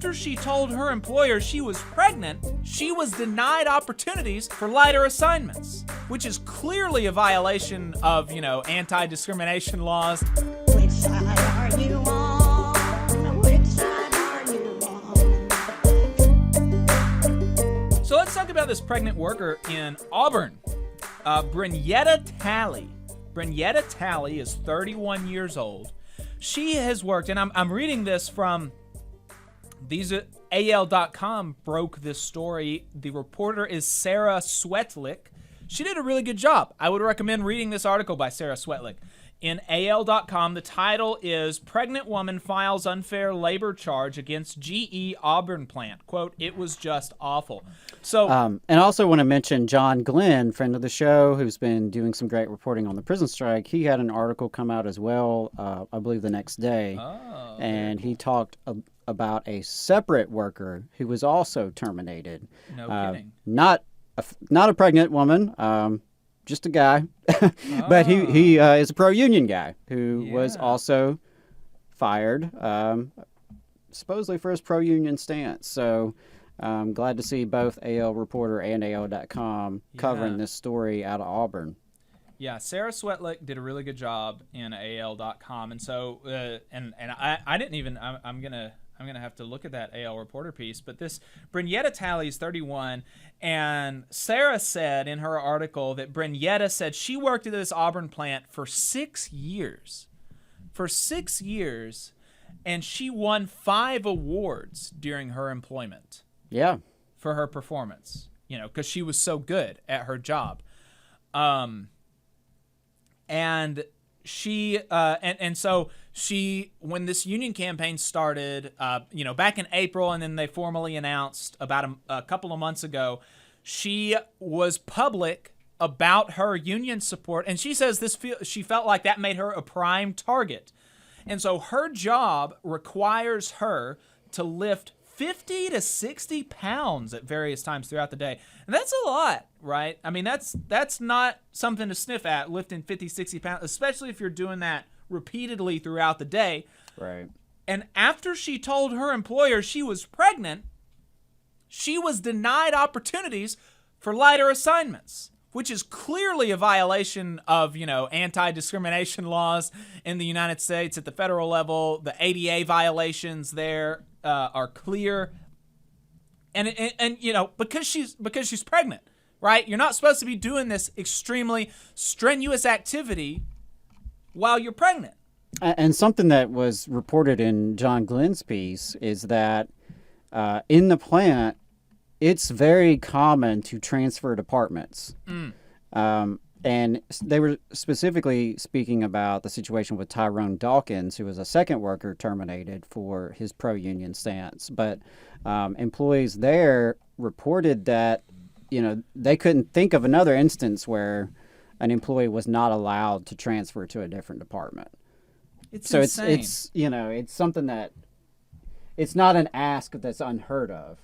after she told her employer she was pregnant, she was denied opportunities for lighter assignments, which is clearly a violation of, anti-discrimination laws. Which side are you on? Which side are you on? So let's talk about this pregnant worker in Auburn, Brynetta Talley. Brynetta Talley is 31 years old. She has worked, and I'm reading this from AL.com broke this story. The reporter is Sarah Swetlick. She did a really good job. I would recommend reading this article by Sarah Swetlick. In AL.com, the title is Pregnant Woman Files Unfair Labor Charge Against GE Auburn Plant. Quote, it was just awful. So, and I also want to mention John Glenn, friend of the show, who's been doing some great reporting on the prison strike. He had an article come out as well, I believe the next day. And he talked about a separate worker who was also terminated. No kidding. Not a pregnant woman, just a guy, but he is a pro-union guy who was also fired, supposedly for his pro-union stance. So I'm glad to see both AL Reporter and AL.com covering this story out of Auburn. Yeah, Sarah Swetlick did a really good job in AL.com, and so I didn't even. I'm gonna have to look at that AL Reporter piece. But this Brynetta Talley is 31, and Sarah said in her article that Brynetta said she worked at this Auburn plant for 6 years. For 6 years, and she won 5 awards during her employment. Yeah. For her performance, because she was so good at her job. And she so she, when this union campaign started, back in April, and then they formally announced about a couple of months ago, she was public about her union support, and she says she felt like that made her a prime target. And so her job requires her to lift 50 to 60 pounds at various times throughout the day. And that's a lot, right? I mean, that's not something to sniff at, lifting 50, 60 pounds, especially if you're doing that repeatedly throughout the day. Right. And after she told her employer she was pregnant, she was denied opportunities for lighter assignments, which is clearly a violation of, anti-discrimination laws in the United States at the federal level. The ADA violations there are clear, and because she's pregnant, right? You're not supposed to be doing this extremely strenuous activity while you're pregnant. And something that was reported in John Glenn's piece is that in the plant, it's very common to transfer departments. And they were specifically speaking about the situation with Tyrone Dawkins, who was a second worker terminated for his pro-union stance. But employees there reported that, they couldn't think of another instance where an employee was not allowed to transfer to a different department. It's something that it's not an ask that's unheard of.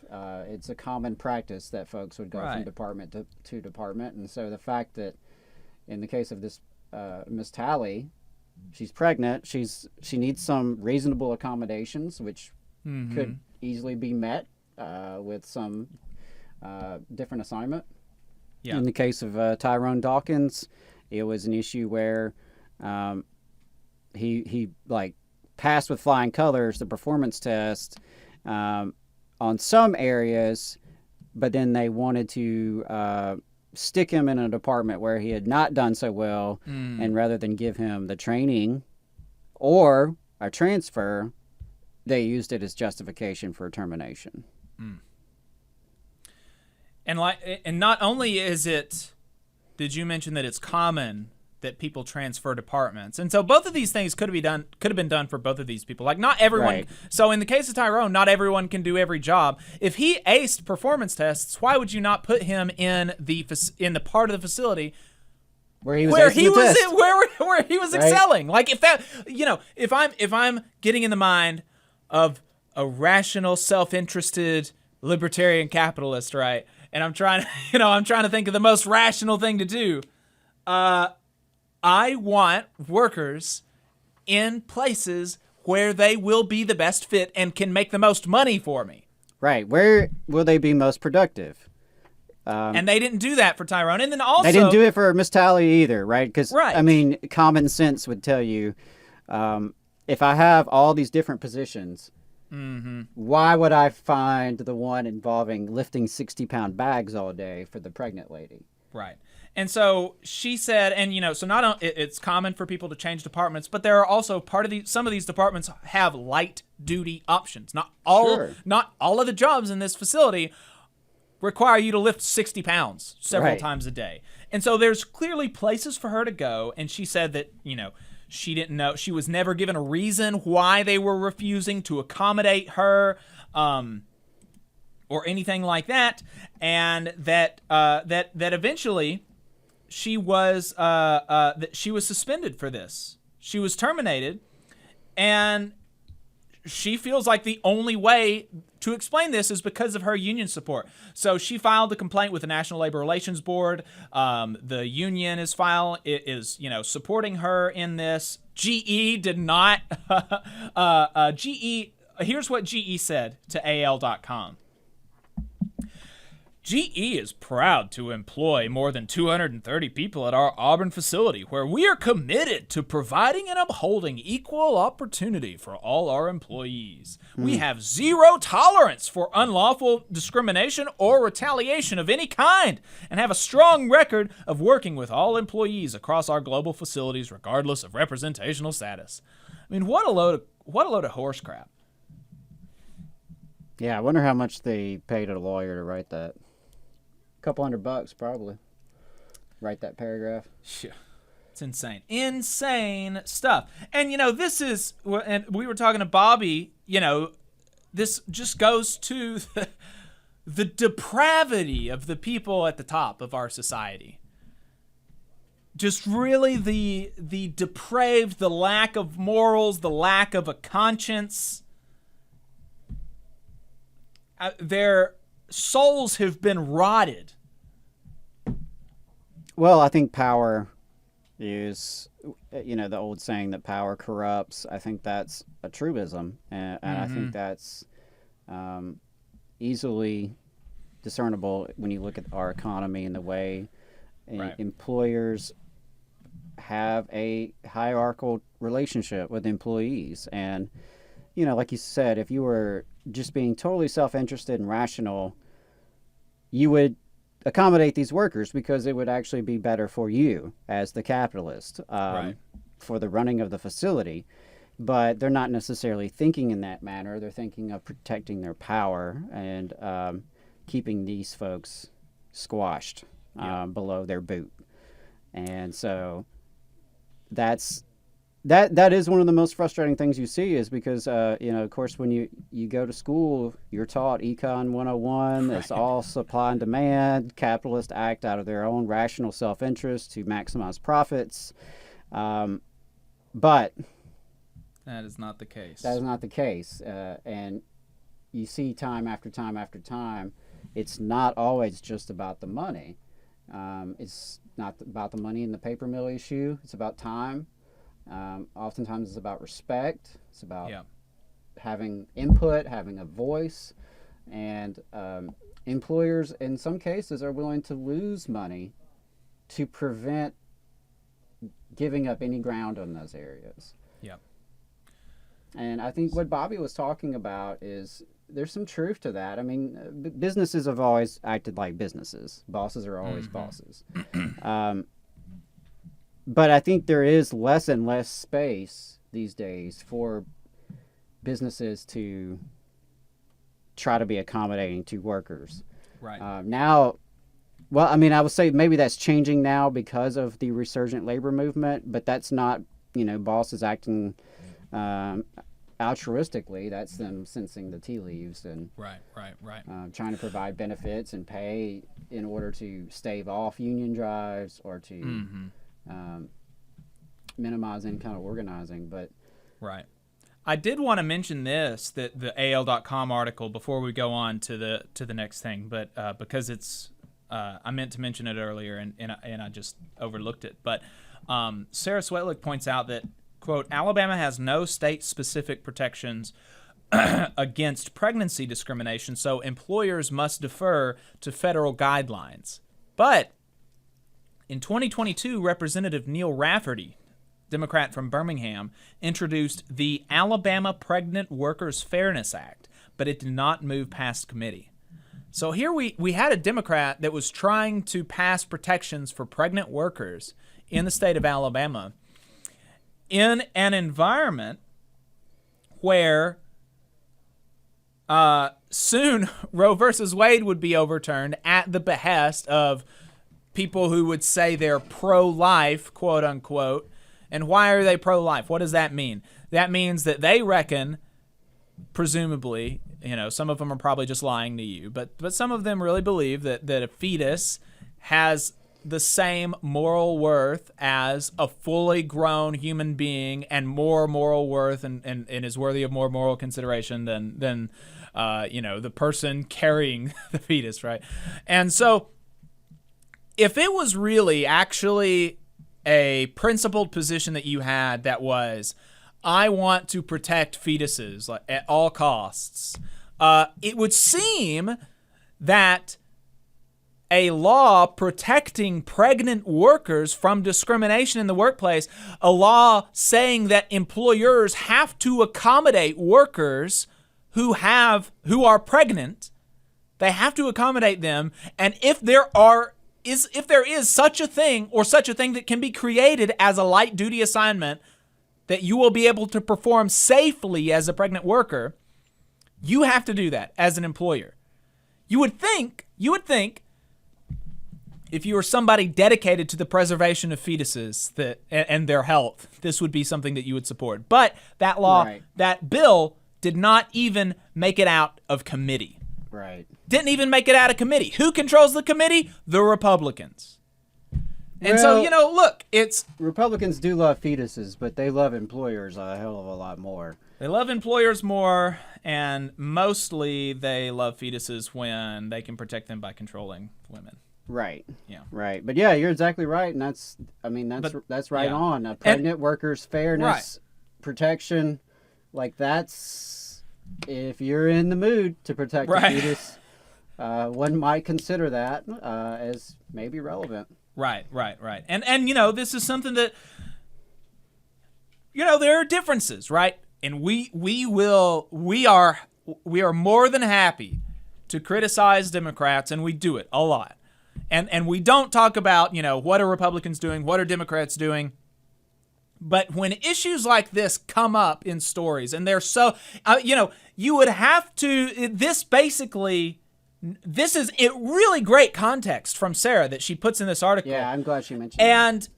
It's a common practice that folks would go from department to department. And so the fact that in the case of this Miss Talley, she's pregnant, she needs some reasonable accommodations, which could easily be met with some different assignment. Yeah. In the case of Tyrone Dawkins, it was an issue where he passed with flying colors the performance test on some areas, but then they wanted to stick him in a department where he had not done so well, and rather than give him the training or a transfer, they used it as justification for termination. And not only is it, did you mention that it's common that people transfer departments? And so both of these things could have been done for both of these people. Like, not everyone. Right. So in the case of Tyrone, not everyone can do every job. If he aced performance tests, why would you not put him in the part of the facility where he was excelling? Like, if I'm getting in the mind of a rational, self-interested libertarian capitalist, right? And I'm trying to think of the most rational thing to do. I want workers in places where they will be the best fit and can make the most money for me. Right. Where will they be most productive? And they didn't do that for Tyrone. And then also... They didn't do it for Miss Tally either, right? Because, Right. I mean, common sense would tell you, if I have all these different positions, why would I find the one involving lifting 60-pound bags all day for the pregnant lady? Right. And so she said, and so not it's common for people to change departments, but there are also some of these departments have light duty options. Not all of the jobs in this facility require you to lift 60 pounds several times a day. And so there's clearly places for her to go. And she said that, she didn't know, she was never given a reason why they were refusing to accommodate her, or anything like that. And that eventually she was suspended for this. She was terminated, and she feels like the only way to explain this is because of her union support. So she filed a complaint with the National Labor Relations Board. The union is supporting her in this. GE did not. Here's what GE said to AL.com. GE is proud to employ more than 230 people at our Auburn facility, where we are committed to providing and upholding equal opportunity for all our employees. We have zero tolerance for unlawful discrimination or retaliation of any kind, and have a strong record of working with all employees across our global facilities, regardless of representational status. I mean, what a load of horse crap. Yeah, I wonder how much they paid a lawyer to write that. Couple $100 probably. Write that paragraph. Yeah. It's insane stuff. And this is, and we were talking to Bobby, this just goes to the depravity of the people at the top of our society. Just really the depraved, the lack of morals, the lack of a conscience. Their souls have been rotted. Well, I think power is, the old saying that power corrupts. I think that's a truism, and I think that's easily discernible when you look at our economy and the way employers have a hierarchical relationship with employees. And, like you said, if you were just being totally self-interested and rational, you would accommodate these workers because it would actually be better for you as the capitalist, for the running of the facility. But they're not necessarily thinking in that manner. They're thinking of protecting their power and keeping these folks squashed below their boot. And so that is one of the most frustrating things you see, is because, of course, when you go to school, you're taught Econ 101. It's all supply and demand. Capitalists act out of their own rational self-interest to maximize profits. But that is not the case. That is not the case. And you see time after time after time, it's not always just about the money. It's not about the money in the paper mill issue. It's about time. Oftentimes it's about respect. It's about having input, having a voice, and employers in some cases are willing to lose money to prevent giving up any ground on those areas. Yeah. And I think what Bobby was talking about is there's some truth to that. I mean, businesses have always acted like businesses. Bosses are always bosses. But I think there is less and less space these days for businesses to try to be accommodating to workers. Right. Now, well, I mean, I would say maybe that's changing now because of the resurgent labor movement, but that's not, bosses acting altruistically. That's them sensing the tea leaves and trying to provide benefits and pay in order to stave off union drives or to minimize any kind of organizing. But I did want to mention this, that the AL.com article, before we go on to the next thing, but because it's I meant to mention it earlier and I just overlooked it. But Sarah Swetlick points out that quote, Alabama has no state-specific protections against pregnancy discrimination, so employers must defer to federal guidelines. But in 2022, Representative Neil Rafferty, Democrat from Birmingham, introduced the Alabama Pregnant Workers Fairness Act, but it did not move past committee. So here we had a Democrat that was trying to pass protections for pregnant workers in the state of Alabama in an environment where soon Roe versus Wade would be overturned at the behest of people who would say they're pro-life, quote unquote. And why are they pro-life? What does that mean? That means that they reckon, presumably, some of them are probably just lying to you, but some of them really believe that a fetus has the same moral worth as a fully grown human being, and more moral worth and is worthy of more moral consideration than the person carrying the fetus, right? And so if it was really actually a principled position that you had that was, I want to protect fetuses at all costs, it would seem that a law protecting pregnant workers from discrimination in the workplace, a law saying that employers have to accommodate workers who are pregnant, they have to accommodate them, and if there is such a thing, or such a thing that can be created as a light duty assignment that you will be able to perform safely as a pregnant worker, you have to do that as an employer. You would think if you were somebody dedicated to the preservation of fetuses and their health, this would be something that you would support. But that law, Right. that bill did not even make it out of committee. Right. Didn't even make it out of committee. Who controls the committee? The Republicans. And so, look, it's... Republicans do love fetuses, but they love employers a hell of a lot more. They love employers more, and mostly they love fetuses when they can protect them by controlling women. Right. Yeah. Right. But yeah, you're exactly right, and that's right yeah. on. Pregnant workers' fairness, Right. protection, that's if you're in the mood to protect a Right. fetus, one might consider that as maybe relevant. Right. And this is something that, there are differences, right? And we are more than happy to criticize Democrats, and we do it a lot. And we don't talk about, what are Republicans doing, what are Democrats doing. But when issues like this come up in stories, and they're so, you would have to, this is a really great context from Sarah that she puts in this article. Yeah, I'm glad she mentioned that. And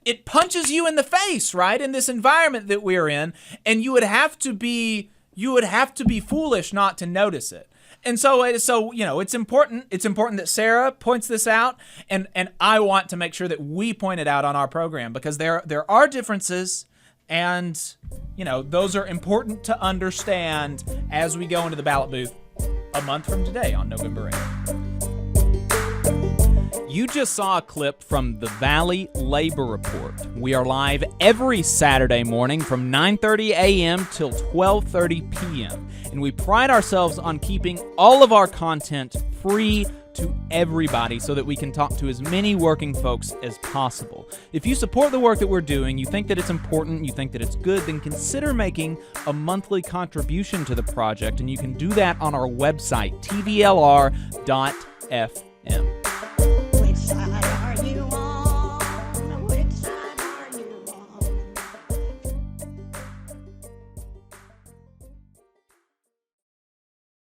it punches you in the face, right, in this environment that we're in, and you would have to be foolish not to notice it. And so it's important that Sarah points this out, and I want to make sure that we point it out on our program, because there are differences, and those are important to understand as we go into the ballot booth a month from today on November 8th. You just saw a clip from the Valley Labor Report. We are live every Saturday morning from 9:30 a.m. till 12:30 p.m. And we pride ourselves on keeping all of our content free to everybody so that we can talk to as many working folks as possible. If you support the work that we're doing, you think that it's important, you think that it's good, then consider making a monthly contribution to the project, and you can do that on our website, tvlr.fm.